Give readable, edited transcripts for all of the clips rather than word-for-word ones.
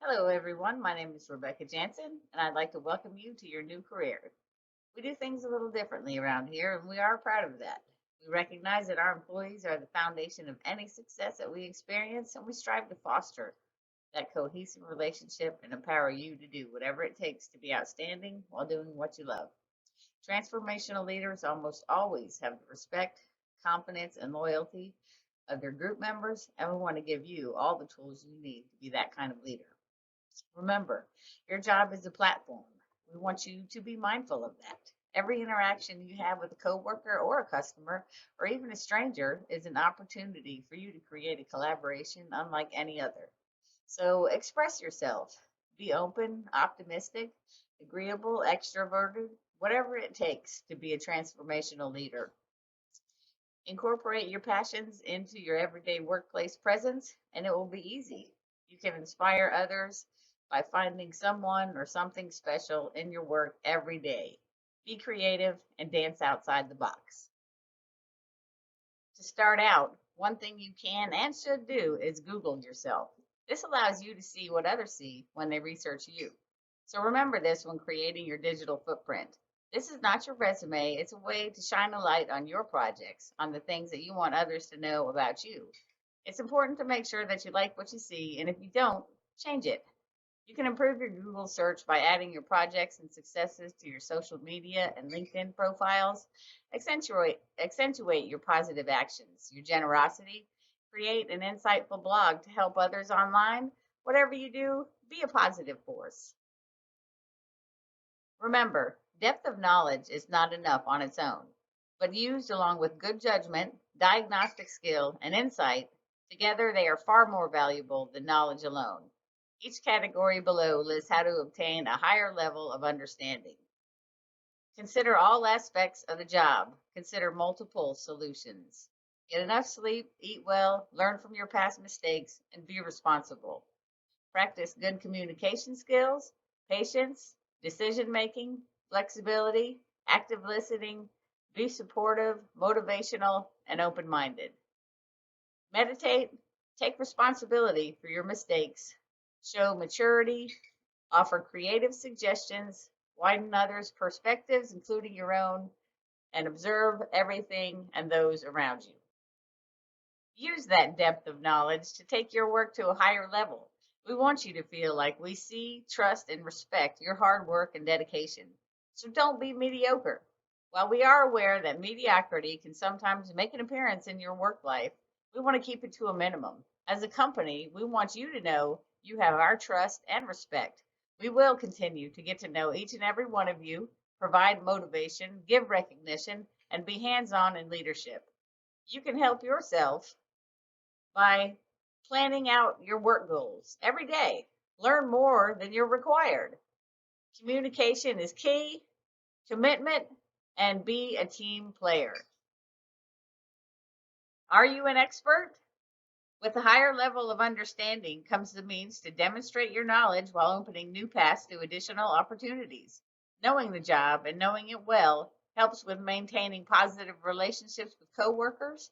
Hello, everyone. My name is Rebecca Janssen, and I'd like to welcome you to your new career. We do things a little differently around here, and we are proud of that. We recognize that our employees are the foundation of any success that we experience, and we strive to foster that cohesive relationship and empower you to do whatever it takes to be outstanding while doing what you love. Transformational leaders almost always have the respect, confidence, and loyalty of their group members, and we want to give you all the tools you need to be that kind of leader. Remember, your job is a platform. We want you to be mindful of that. Every interaction you have with a coworker or a customer or even a stranger is an opportunity for you to create a collaboration unlike any other. So express yourself. Be open, optimistic, agreeable, extroverted, whatever it takes to be a transformational leader. Incorporate your passions into your everyday workplace presence, and it will be easy. You can inspire others by finding someone or something special in your work every day. Be creative and dance outside the box. To start out, one thing you can and should do is Google yourself. This allows you to see what others see when they research you. So remember this when creating your digital footprint. This is not your resume, it's a way to shine a light on your projects, on the things that you want others to know about you. It's important to make sure that you like what you see, and if you don't, change it. You can improve your Google search by adding your projects and successes to your social media and LinkedIn profiles. Accentuate your positive actions, your generosity. Create an insightful blog to help others online. Whatever you do, be a positive force. Remember, depth of knowledge is not enough on its own, but used along with good judgment, diagnostic skill, and insight, together they are far more valuable than knowledge alone. Each category below lists how to obtain a higher level of understanding. Consider all aspects of the job. Consider multiple solutions. Get enough sleep, eat well, learn from your past mistakes, and be responsible. Practice good communication skills, patience, decision making, flexibility, active listening. Be supportive, motivational, and open minded. Meditate, take responsibility for your mistakes, show maturity, offer creative suggestions, widen others' perspectives, including your own, and observe everything and those around you. Use that depth of knowledge to take your work to a higher level. We want you to feel like we see, trust, and respect your hard work and dedication. So don't be mediocre. While we are aware that mediocrity can sometimes make an appearance in your work life, we want to keep it to a minimum. As a company, we want you to know you have our trust and respect. We will continue to get to know each and every one of you, provide motivation, give recognition, and be hands on in leadership. You can help yourself by planning out your work goals every day. Learn more than you're required. Communication is key, commitment, and be a team player. Are you an expert? With a higher level of understanding comes the means to demonstrate your knowledge while opening new paths to additional opportunities. Knowing the job and knowing it well helps with maintaining positive relationships with coworkers.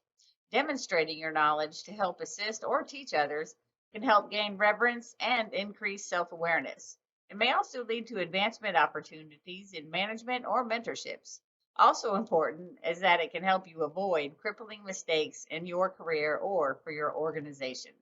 Demonstrating your knowledge to help assist or teach others can help gain reverence and increase self awareness. It may also lead to advancement opportunities in management or mentorships. Also important is that it can help you avoid crippling mistakes in your career or for your organization.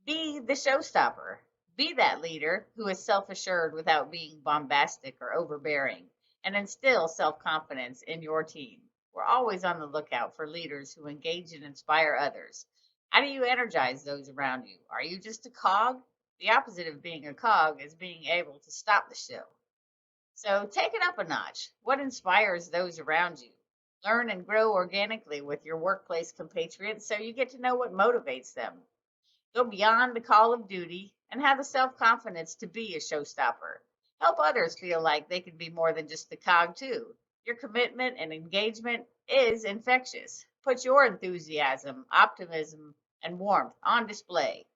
Be the showstopper. Be that leader who is self assured without being bombastic or overbearing, and instill self confidence in your team. We're always on the lookout for leaders who engage and inspire others. How do you energize those around you? Are you just a cog? The opposite of being a cog is being able to stop the show. So take it up a notch. What inspires those around you? Learn and grow organically with your workplace compatriots so you get to know what motivates them. Go beyond the call of duty and have the self confidence to be a showstopper. Help others feel like they can be more than just the cog, too. Your commitment and engagement is infectious. Put your enthusiasm, optimism, and warmth on display.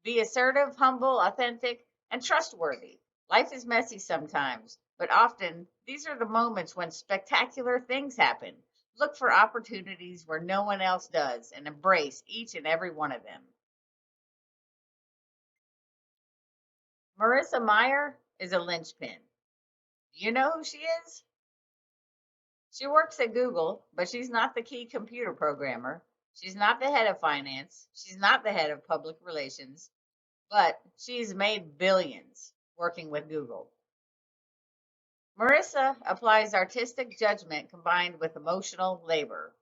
Be assertive, humble, authentic, and trustworthy. Life is messy sometimes, but often these are the moments when spectacular things happen. Look for opportunities where no one else does and embrace each and every one of them. Marissa Meyer is a linchpin. Do you know who she is? She works at Google, but she's not the key computer programmer. She's not the head of finance. She's not the head of public relations, but she's made billions working with Google. Marissa applies artistic judgment combined with emotional labor.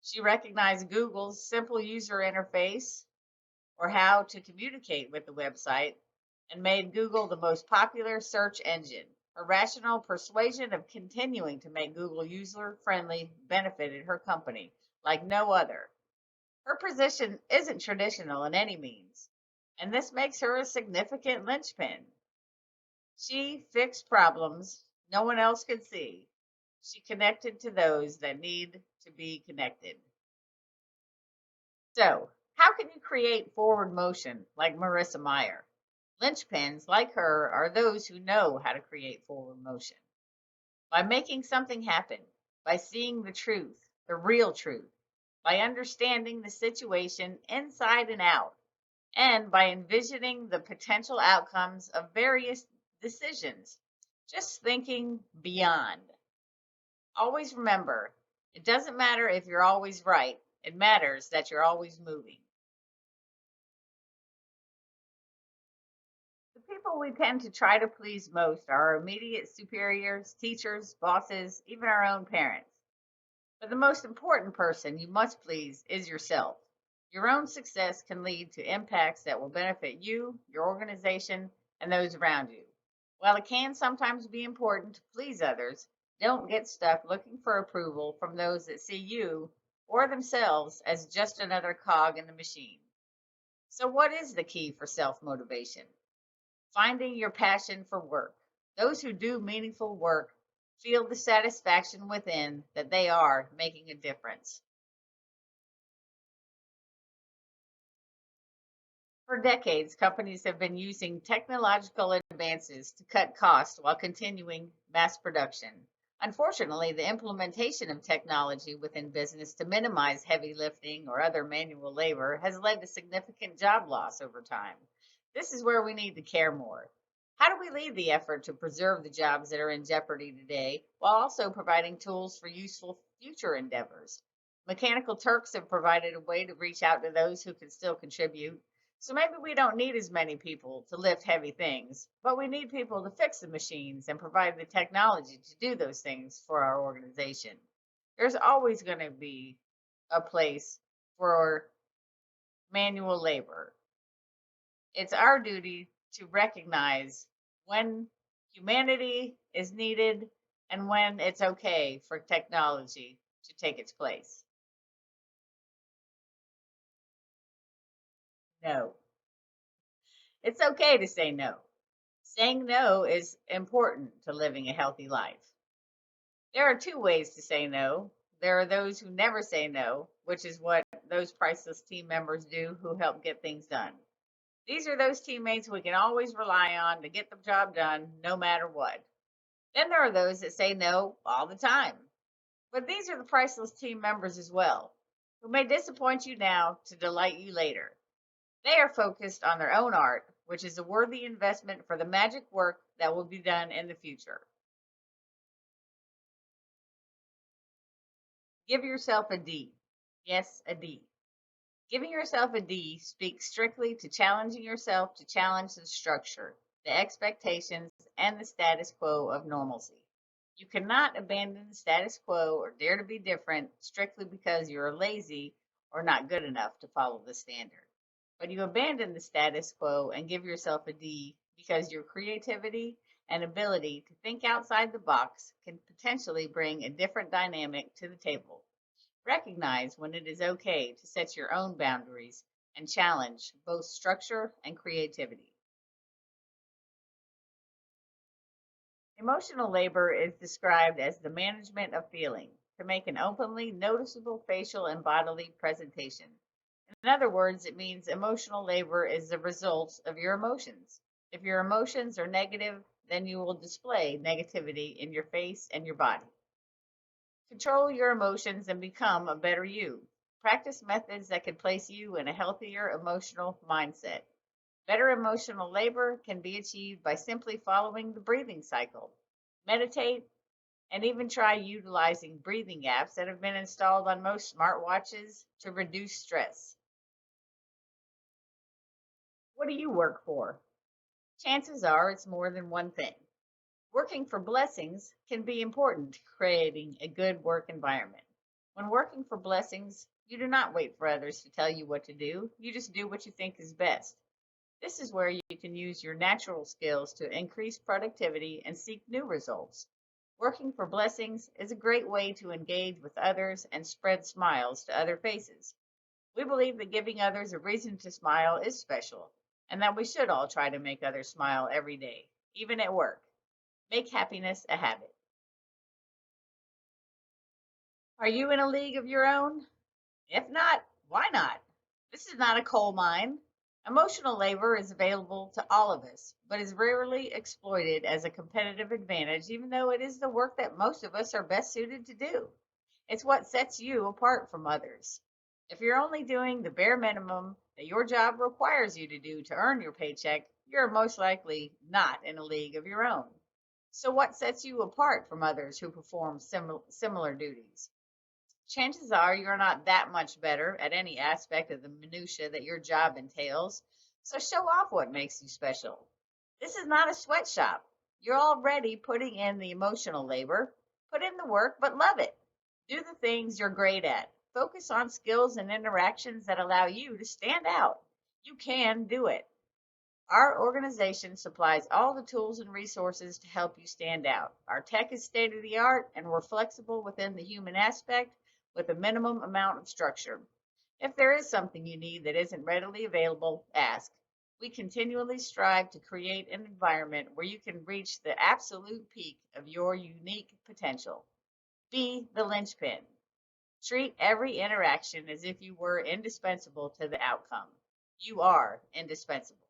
She recognized Google's simple user interface or how to communicate with the website and made Google the most popular search engine. Her rational persuasion of continuing to make Google user friendly benefited her company like no other. Her position isn't traditional in any means, and this makes her a significant linchpin. She fixed problems no one else could see. She connected to those that need to be connected. So, how can you create forward motion like Marissa Meyer? Linchpins like her are those who know how to create forward motion by making something happen, by seeing the truth, the real truth, by understanding the situation inside and out, and by envisioning the potential outcomes of various decisions, just thinking beyond. Always remember, it doesn't matter if you're always right, it matters that you're always moving. The people we tend to try to please most are our immediate superiors, teachers, bosses, even our own parents. But the most important person you must please is yourself. Your own success can lead to impacts that will benefit you, your organization, and those around you. While it can sometimes be important to please others, don't get stuck looking for approval from those that see you or themselves as just another cog in the machine. So, what is the key for self motivation? Finding your passion for work. Those who do meaningful work feel the satisfaction within that they are making a difference. For decades, companies have been using technological advances to cut costs while continuing mass production. Unfortunately, the implementation of technology within business to minimize heavy lifting or other manual labor has led to significant job loss over time. This is where we need to care more. How do we lead the effort to preserve the jobs that are in jeopardy today while also providing tools for useful future endeavors? Mechanical Turks have provided a way to reach out to those who can still contribute, so maybe we don't need as many people to lift heavy things, but we need people to fix the machines and provide the technology to do those things for our organization. There's always going to be a place for manual labor. It's our duty to recognize when humanity is needed and when it's okay for technology to take its place. No, it's okay to say no. Saying no is important to living a healthy life. There are two ways to say no. There are those who never say no, which is what those priceless team members do who help get things done. These are those teammates we can always rely on to get the job done no matter what. Then there are those that say no all the time. But these are the priceless team members as well, who may disappoint you now to delight you later. They are focused on their own art, which is a worthy investment for the magic work that will be done in the future. Give yourself a D. Yes, a D. Giving yourself a D speaks strictly to challenging yourself to challenge the structure, the expectations, and the status quo of normalcy. You cannot abandon the status quo or dare to be different strictly because you're lazy or not good enough to follow the standard. But you abandon the status quo and give yourself a D because your creativity and ability to think outside the box can potentially bring a different dynamic to the table. Recognize when it is okay to set your own boundaries and challenge both structure and creativity. Emotional labor is described as the management of feeling to make an openly noticeable facial and bodily presentation. In other words, it means emotional labor is the result of your emotions. If your emotions are negative, then you will display negativity in your face and your body. Control your emotions and become a better you. Practice methods that can place you in a healthier emotional mindset. Better emotional labor can be achieved by simply following the breathing cycle. Meditate and even try utilizing breathing apps that have been installed on most smartwatches to reduce stress. What do you work for? Chances are it's more than one thing. Working for blessings can be important to creating a good work environment. When working for blessings, you do not wait for others to tell you what to do, you just do what you think is best. This is where you can use your natural skills to increase productivity and seek new results. Working for blessings is a great way to engage with others and spread smiles to other faces. We believe that giving others a reason to smile is special, and that we should all try to make others smile every day, even at work. Make happiness a habit. Are you in a league of your own? If not, why not? This is not a coal mine. Emotional labor is available to all of us, but is rarely exploited as a competitive advantage, even though it is the work that most of us are best suited to do. It's what sets you apart from others. If you're only doing the bare minimum that your job requires you to do to earn your paycheck, you're most likely not in a league of your own. So, what sets you apart from others who perform similar duties? Chances are you're not that much better at any aspect of the minutia that your job entails. So show off what makes you special. This is not a sweatshop. You're already putting in the emotional labor. Put in the work, but love it. Do the things you're great at. Focus on skills and interactions that allow you to stand out. You can do it. Our organization supplies all the tools and resources to help you stand out. Our tech is state of the art, and we're flexible within the human aspect with a minimum amount of structure. If there is something you need that isn't readily available, ask. We continually strive to create an environment where you can reach the absolute peak of your unique potential. Be the linchpin. Treat every interaction as if you were indispensable to the outcome. You are indispensable.